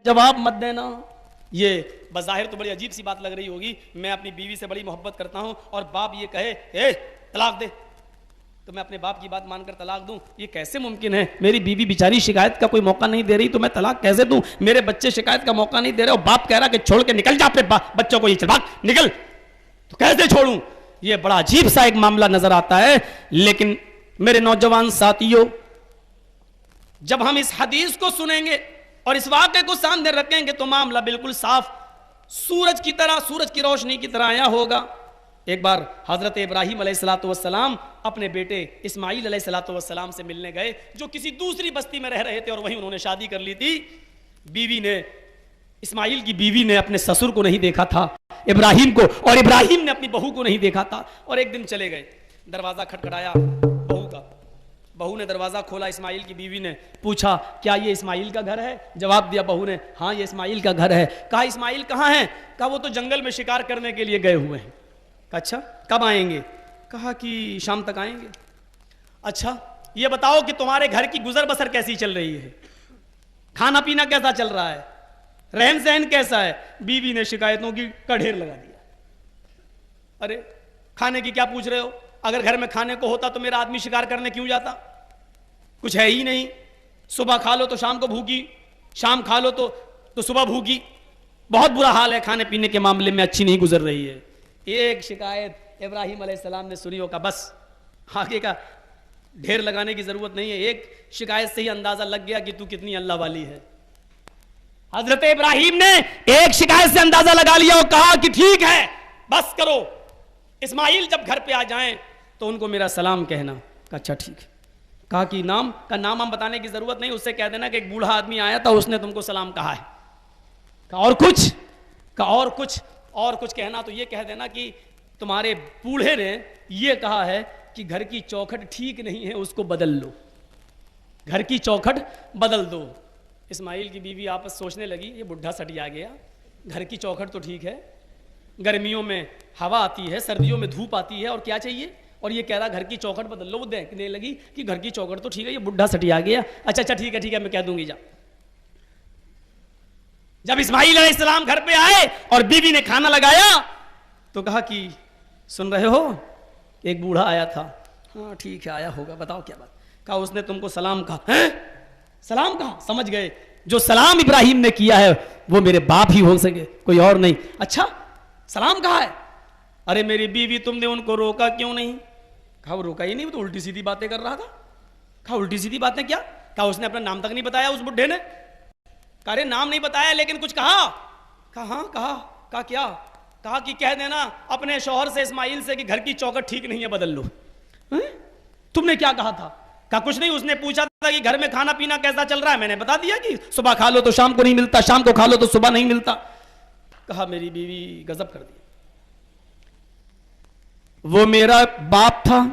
جواب مت دینا. یہ بظاہر تو بڑی عجیب سی بات لگ رہی ہوگی, میں اپنی بیوی سے بڑی محبت کرتا ہوں اور باپ یہ کہے اے طلاق دے تو میں اپنے باپ کی بات مان کر طلاق دوں, یہ کیسے ممکن ہے؟ میری بیوی بیچاری شکایت کا کوئی موقع نہیں دے رہی تو میں طلاق کیسے دوں؟ میرے بچے شکایت کا موقع نہیں دے رہے اور باپ کہہ رہا کہ چھوڑ کے نکل جا اپنے بچوں کو, یہ چل بھاگ نکل, تو کیسے چھوڑوں؟ یہ بڑا عجیب سا ایک معاملہ نظر آتا ہے. لیکن میرے نوجوان ساتھیوں, جب ہم اس حدیث کو سنیں گے اور اس واقعے کو سامنے رکھیں گے تو معاملہ بالکل صاف سورج کی طرح, سورج کی روشنی کی طرح آیا ہوگا. ایک بار حضرت ابراہیم علیہ السلام اپنے بیٹے اسماعیل علیہ السلام سے ملنے گئے, جو کسی دوسری بستی میں رہ رہے تھے اور وہیں انہوں نے شادی کر لی تھی. بیوی نے, اسماعیل کی بیوی نے اپنے سسر کو نہیں دیکھا تھا ابراہیم کو, اور ابراہیم نے اپنی بہو کو نہیں دیکھا تھا. اور ایک دن چلے گئے, دروازہ کھٹکھٹایا بہو کا, بہو نے دروازہ کھولا, اسماعیل کی بیوی نے پوچھا کیا یہ اسماعیل کا گھر ہے؟ جواب دیا بہو نے ہاں یہ اسماعیل کا گھر ہے. کہا اسماعیل کہاں ہیں؟ کہا وہ تو جنگل میں شکار کرنے کے لیے گئے ہوئے ہیں. کہا اچھا کب آئیں گے؟ کہا کہ شام تک آئیں گے. اچھا یہ بتاؤ کہ تمہارے گھر کی گزر بسر کیسی چل رہی ہے؟ کھانا پینا کیسا چل رہا ہے؟ رہن سہن کیسا ہے؟ بیوی نے شکایتوں کی کا ڈھیر لگا دیا. ارے کھانے کی کیا پوچھ رہے ہو؟ اگر گھر میں کھانے کو ہوتا تو میرا آدمی شکار کرنے کیوں جاتا؟ کچھ ہے ہی نہیں. صبح کھا لو تو شام کو بھوکی, شام کھا لو تو صبح بھوکی. بہت برا حال ہے, کھانے پینے کے معاملے میں اچھی نہیں گزر رہی ہے. ایک شکایت ابراہیم علیہ السلام نے سنی ہوگا, بس آگے کا ڈھیر لگانے کی ضرورت نہیں ہے. ایک شکایت سے ہی اندازہ لگ گیا کہ تو کتنی اللہ والی ہے. حضرت ابراہیم نے ایک شکایت سے اندازہ لگا لیا اور کہا کہ ٹھیک ہے بس کرو, اسماعیل جب گھر پہ آ جائیں تو ان کو میرا سلام کہنا. کہا اچھا ٹھیک ہے. کہا کہ نام کا نام ہم بتانے کی ضرورت نہیں, اس سے کہہ دینا کہ ایک بوڑھا آدمی آیا تھا اس نے تم کو سلام کہا ہے. کہا اور کچھ؟ کہا اور کچھ کہنا تو یہ کہہ دینا کہ تمہارے بوڑھے نے یہ کہا ہے کہ گھر کی چوکھٹ ٹھیک نہیں ہے, اس کو بدل لو, گھر کی چوکھٹ بدل دو. اسماعیل کی بیوی آپس سوچنے لگی یہ بڈھا سٹیا گیا, گھر کی چوکھٹ تو ٹھیک ہے, گرمیوں میں ہوا آتی ہے, سردیوں میں دھوپ آتی ہے, اور کیا چاہیے, اور یہ کہہ رہا گھر کی چوکھٹ بدل لو. وہ دیکھنے لگی کہ گھر کی چوکھٹ تو ٹھیک ہے, یہ بڈھا سٹیا گیا. اچھا ٹھیک ہے میں کہہ دوں گی جا. جب اسماعیل علیہ السلام گھر پہ آئے اور بیوی نے کھانا لگایا تو کہا کہ سن رہے ہو ایک بوڑھا آیا تھا. ہاں ٹھیک ہے آیا ہوگا, بتاؤ کیا بات؟ کہا اس نے تم کو سلام کہا. سلام کہا؟ سمجھ گئے جو سلام ابراہیم نے کیا ہے وہ میرے باپ ہی ہو سکے, کوئی اور نہیں. اچھا سلام کہا ہے؟ ارے میری بیوی تم نے ان کو روکا کیوں نہیں؟ کہا وہ روکا ہی نہیں, وہ تو الٹی سیدھی باتیں کر رہا تھا. کہا الٹی سیدھی باتیں کیا؟ کہا اس نے اپنا نام تک نہیں بتایا اس بڈھے نے. کہا ارے نام نہیں بتایا لیکن کچھ کہا. کہا ہاں کہا. کہا کیا؟ کہا کہ کہہ دینا اپنے شوہر سے اسماعیل سے کہ گھر کی چوکھٹ ٹھیک نہیں ہے بدل لو. تم نے کیا کہا تھا؟ کہا کچھ نہیں, اس نے پوچھا تھا کہ گھر میں کھانا پینا کیسا چل رہا ہے, میں نے بتا دیا کہ صبح کھا لو تو شام کو نہیں ملتا, شام کو کھا لو تو صبح نہیں ملتا. کہا میری بیوی غضب کر دی, وہ میرا باپ تھا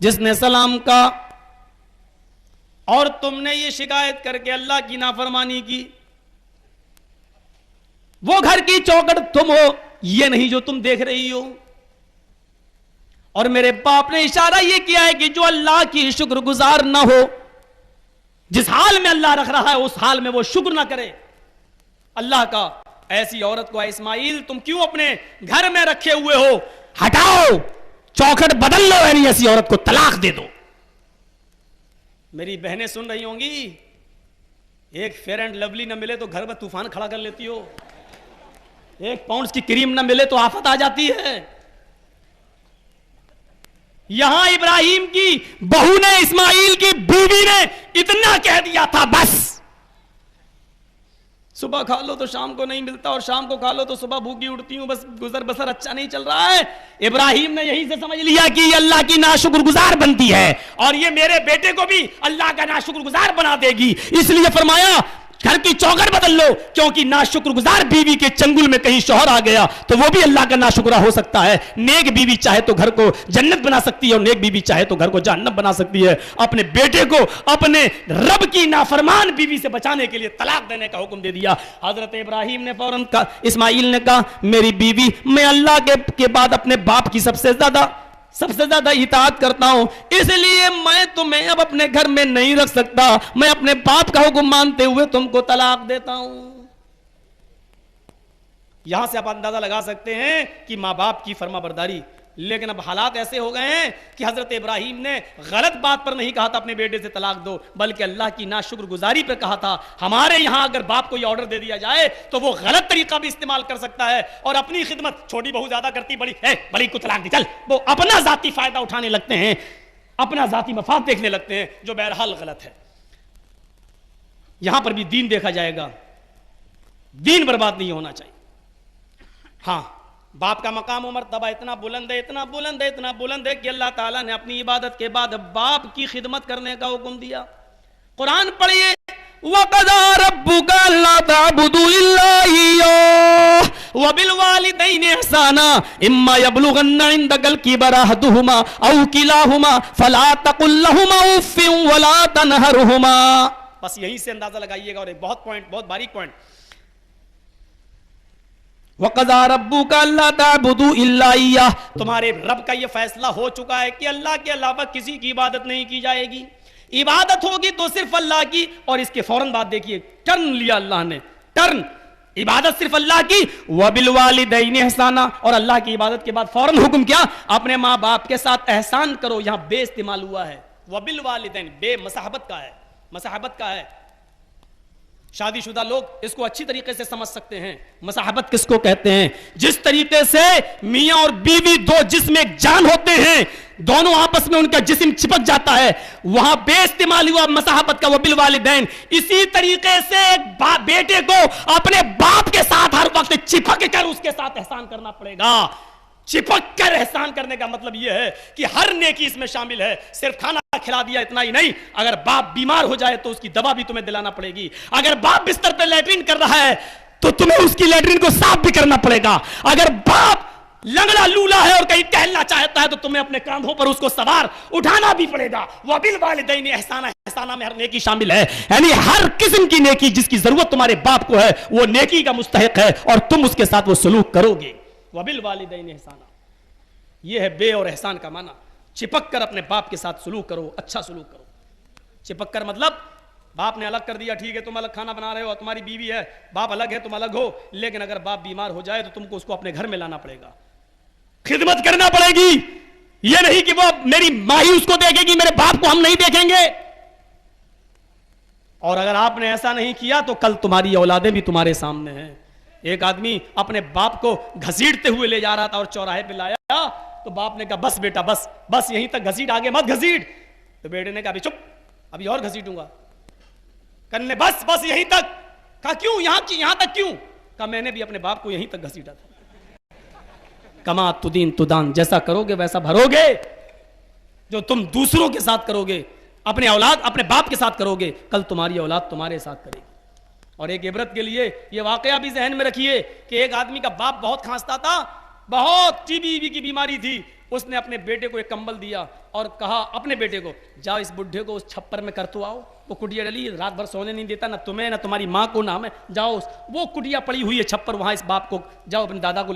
جس نے سلام کا, اور تم نے یہ شکایت کر کے اللہ کی نافرمانی کی. وہ گھر کی چوکھٹ تم ہو, یہ نہیں جو تم دیکھ رہی ہو. اور میرے باپ نے اشارہ یہ کیا ہے کہ جو اللہ کی شکر گزار نہ ہو, جس حال میں اللہ رکھ رہا ہے اس حال میں وہ شکر نہ کرے اللہ کا, ایسی عورت کو اسماعیل تم کیوں اپنے گھر میں رکھے ہوئے ہو؟ ہٹاؤ, چوکھٹ بدل لو, یعنی ایسی عورت کو طلاق دے دو. میری بہنیں سن رہی ہوں گی, ایک فیئر اینڈ لولی نہ ملے تو گھر میں طوفان کھڑا کر لیتی ہو, ایک پاؤنڈز کی کریم نہ ملے تو آفت آ جاتی ہے. یہاں ابراہیم کی بہو نے اسماعیل کی بیوی نے اتنا کہہ دیا تھا, بس صبح کھا لو تو شام کو نہیں ملتا, اور شام کو کھا لو تو صبح بھوکی اٹھتی ہوں, بس گزر بسر اچھا نہیں چل رہا ہے. ابراہیم نے یہی سے سمجھ لیا کہ یہ اللہ کی ناشکر گزار بنتی ہے اور یہ میرے بیٹے کو بھی اللہ کا ناشکر گزار بنا دے گی, اس لیے فرمایا گھر کی چوکھٹ بدل لو, کیونکہ ناشکر گزار بیوی کے چنگل میں کہیں شوہر آ گیا تو وہ بھی اللہ کا ناشکرہ ہو سکتا ہے. نیک بیوی چاہے تو گھر کو جنت بنا سکتی ہے, اور نیک بیوی چاہے تو گھر کو جہنم بنا سکتی ہے. اپنے بیٹے کو اپنے رب کی نافرمان بیوی سے بچانے کے لیے طلاق دینے کا حکم دے دیا. حضرت ابراہیم نے فوراً کہا, اسماعیل نے کہا میری بیوی, میں اللہ کے بعد اپنے باپ کی سب سے زیادہ اطاعت کرتا ہوں, اس لیے میں تمہیں اب اپنے گھر میں نہیں رکھ سکتا, میں اپنے باپ کا حکم مانتے ہوئے تم کو طلاق دیتا ہوں. یہاں سے آپ اندازہ لگا سکتے ہیں کہ ماں باپ کی فرما برداری. لیکن اب حالات ایسے ہو گئے ہیں کہ حضرت ابراہیم نے غلط بات پر نہیں کہا تھا اپنے بیٹے سے طلاق دو، بلکہ اللہ کی ناشکر گزاری پہ کہا تھا. ہمارے یہاں اگر باپ کو یہ آرڈر دے دیا جائے تو وہ غلط طریقہ بھی استعمال کر سکتا ہے اور اپنی خدمت، چھوٹی بہو زیادہ کرتی، بڑی کو طلاق دی، چل، وہ اپنا ذاتی فائدہ اٹھانے لگتے ہیں، اپنا ذاتی مفاد دیکھنے لگتے ہیں، جو بہرحال غلط ہے. یہاں پر بھی دین دیکھا جائے گا، دین برباد نہیں ہونا چاہیے. ہاں، باپ کا مقام و مرتبہ اتنا بلند ہے، اتنا بلند ہے، اتنا بلند ہے کہ اللہ تعالیٰ نے اپنی عبادت کے بعد باپ کی خدمت کرنے کا حکم دیا. قرآن پڑھیے، وَقَضَىٰ رَبُّكَ أَلَّا تَعْبُدُوا إِلَّا إِيَّاهُ وَبِالْوَالِدَيْنِ إِحْسَانًا إِمَّا يَبْلُغَنَّ عِندَكَ الْكِبَرَ أَحَدُهُمَا أَوْ كِلَاهُمَا فَلَا تَقُل لَّهُمَا أُفٍّ وَلَا تَنْهَرْهُمَا. بس یہیں سے اندازہ لگائیے گا. اور ایک بہت باریک پوائنٹ، وَقَضَىٰ رَبُّكَ أَلَّا تَعْبُدُوا إِلَّا إِيَّاهُ، تمہارے رب کا یہ فیصلہ ہو چکا ہے کہ اللہ کے علاوہ کسی کی عبادت نہیں کی جائے گی. عبادت ہوگی تو صرف اللہ کی. اور اس کے فوراً بعد دیکھیے، ٹرن لیا اللہ نے، ٹرن، عبادت صرف اللہ کی. وَبِالْوَالِدَيْنِ إِحْسَانًا، اور اللہ کی عبادت کے بعد فوراً حکم کیا؟ اپنے ماں باپ کے ساتھ احسان کرو. یہاں بے استعمال ہوا ہے، وَبِالْوَالِدَيْنِ، بے مصاحبت کا ہے، مصاحبت کا ہے. شادی شدہ لوگ اس کو اچھی طریقے سے سمجھ سکتے ہیں. مصاحبت کس کو کہتے ہیں؟ جس طریقے سے میاں اور بیوی دو جسم ایک جان ہوتے ہیں، دونوں آپس میں ان کا جسم چپک جاتا ہے، وہاں بے استعمال ہوا مصاحبت کا، وبالوالدین. اسی طریقے سے ایک بیٹے کو اپنے باپ کے ساتھ ہر وقت چپک کر اس کے ساتھ احسان کرنا پڑے گا. چپک کر احسان کرنے کا مطلب یہ ہے کہ ہر نیکی اس میں شامل ہے. صرف کھانا کھلا دیا اتنا ہی نہیں، اگر باپ بیمار ہو جائے تو اس کی دوا بھی تمہیں دلانا پڑے گی. اگر باپ بستر پہ لیٹرین کر رہا ہے تو تمہیں اس کی لیٹرین کو صاف بھی کرنا پڑے گا. اگر باپ لنگڑا لولا ہے اور کہیں ٹہلنا چاہتا ہے تو تمہیں اپنے کاندھوں پر اس کو سوار اٹھانا بھی پڑے گا. وَبِالْوَالِدَيْنِ إِحْسَانًا، احسانہ میں ہر نیکی شامل ہے. یعنی ہر قسم کی نیکی جس کی ضرورت تمہارے باپ کو ہے وہ نیکی کا مستحق ہے اور تم اس کے ساتھ وہ سلوک کرو گے. وَبِالْوَالِدَيْنِ إِحْسَانًا، یہ ہے بے اور احسان کا معنی. چپک کر اپنے باپ کے ساتھ سلوک کرو، اچھا سلوک کرو. چپک کر مطلب باپ نے الگ کر دیا، ٹھیک ہے تم الگ کھانا بنا رہے ہو، تمہاری بیوی ہے، باپ الگ ہے، تم الگ ہو، لیکن اگر باپ بیمار ہو جائے تو تم کو اس کو اپنے گھر میں لانا پڑے گا، خدمت کرنا پڑے گی. یہ نہیں کہ وہ میری ماں ہی اس کو دیکھے گی، میرے باپ کو ہم نہیں دیکھیں گے. اور اگر آپ نے ایسا نہیں کیا تو کل تمہاری اولادیں بھی تمہارے سامنے ہیں. ایک آدمی اپنے باپ کو گھسیٹتے ہوئے لے جا رہا تھا اور چوراہے پہ لایا تو باپ نے کہا بس بیٹا بس بس یہیں تک گھسیٹ، آگے مت گھسیٹ. تو بیٹے نے کہا ابھی چپ، ابھی اور گھسیٹوں گا. کرنے بس بس یہیں تک. کہا کیوں، یہاں تک کیوں؟ کہا میں نے بھی اپنے باپ کو یہیں تک گھسیٹا تھا. کما تدین تدان، جیسا کرو گے ویسا بھرو گے. جو تم دوسروں کے ساتھ کرو گے، اپنے اولاد اپنے باپ کے ساتھ کرو گے، کل تمہاری اولاد تمہارے ساتھ کرے گی. اور ایک عبرت کے لیے یہ واقعہ بھی ذہن میں رکھیے کہ ایک آدمی کا باپ بہت کھانستا تھا، بہت ٹی بی کی بیماری تھی. اس نے اپنے بیٹے کو ایک کمبل دیا اور کہا اپنے بیٹے کو، جاؤ اس بڈھے کو اس چھپر میں کر تو آؤ. وہ کٹیا ڈلی، رات بھر سونے نہیں دیتا، نہ تمہیں نہ تمہاری ماں کو نہ ہمیں. جاؤ وہ کٹیا پڑی ہوئی ہے چھپر، وہاں اس باپ کو جاؤ اپنے دادا کو